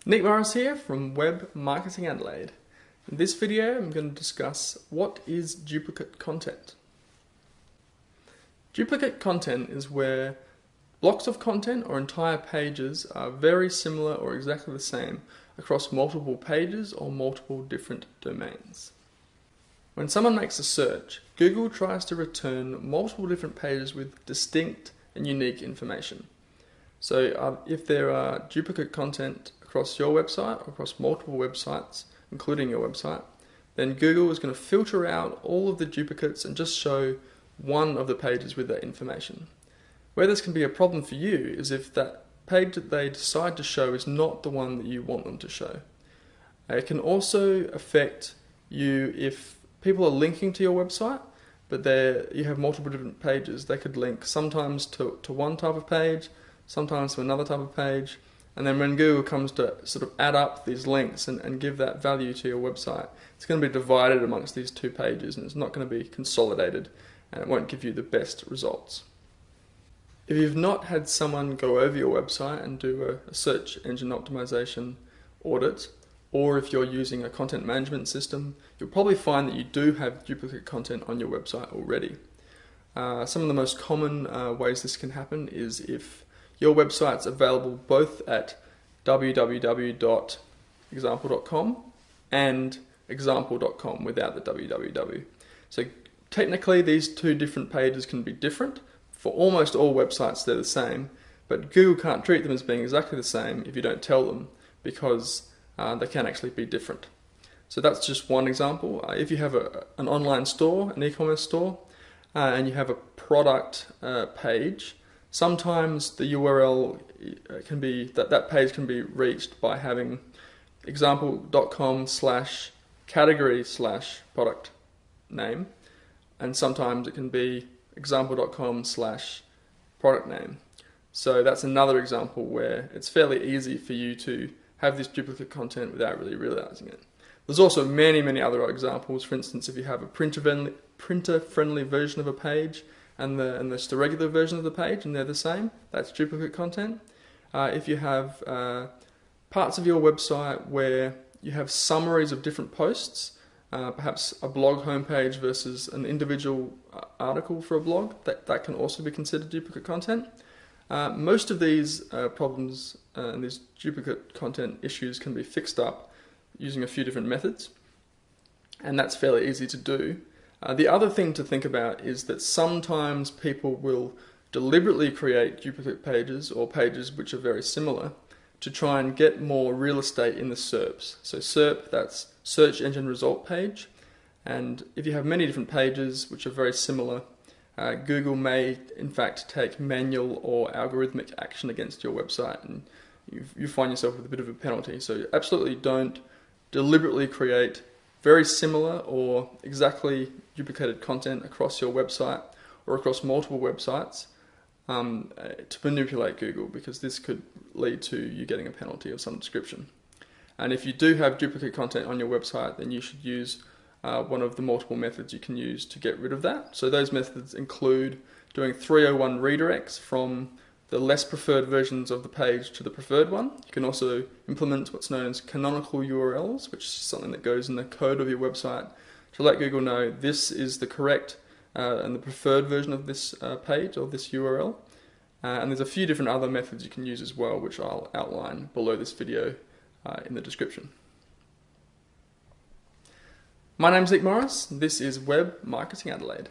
Nick Morris here from Web Marketing Adelaide. In this video I'm going to discuss what is duplicate content. Duplicate content is where blocks of content or entire pages are very similar or exactly the same across multiple pages or multiple different domains. When someone makes a search, Google tries to return multiple different pages with distinct and unique information. So if there are duplicate content across your website or across multiple websites, including your website, then Google is going to filter out all of the duplicates and just show one of the pages with that information. Where this can be a problem for you is if that page that they decide to show is not the one that you want them to show. It can also affect you if people are linking to your website, but you have multiple different pages. They could link sometimes to one type of page, sometimes to another type of page, and then when Google comes to sort of add up these links and give that value to your website, it's going to be divided amongst these two pages and it's not going to be consolidated and it won't give you the best results. If you've not had someone go over your website and do a search engine optimization audit, or if you're using a content management system, you'll probably find that you do have duplicate content on your website already. Some of the most common ways this can happen is if your website's available both at www.example.com and example.com without the www. So technically these two different pages can be different. For almost all websites they're the same, but Google can't treat them as being exactly the same if you don't tell them, because they can actually be different. So that's just one example. If you have an online store, an e-commerce store, and you have a product page, sometimes the URL can be, that page can be reached by having example.com/category/product name, and sometimes it can be example.com/product name. So that's another example where it's fairly easy for you to have this duplicate content without really realizing it. There's also many other examples. For instance, if you have a printer-friendly version of a page and there's the regular version of the page and they're the same, that's duplicate content. If you have parts of your website where you have summaries of different posts, perhaps a blog homepage versus an individual article for a blog, that can also be considered duplicate content. Most of these problems and these duplicate content issues can be fixed up using a few different methods, and that's fairly easy to do. The other thing to think about is that sometimes people will deliberately create duplicate pages or pages which are very similar to try and get more real estate in the SERPs. So SERP, that's search engine result page, and if you have many different pages which are very similar, Google may in fact take manual or algorithmic action against your website, and you find yourself with a bit of a penalty. So absolutely don't deliberately create very similar or exactly duplicated content across your website or across multiple websites to manipulate Google, because this could lead to you getting a penalty of some description. And if you do have duplicate content on your website, then you should use one of the multiple methods you can use to get rid of that. So those methods include doing 301 redirects from the less preferred versions of the page to the preferred one. You can also implement what's known as canonical URLs, which is something that goes in the code of your website to let Google know this is the correct and the preferred version of this page or this URL. And there's a few different other methods you can use as well, which I'll outline below this video in the description. My name's Nick Morris. This is Web Marketing Adelaide.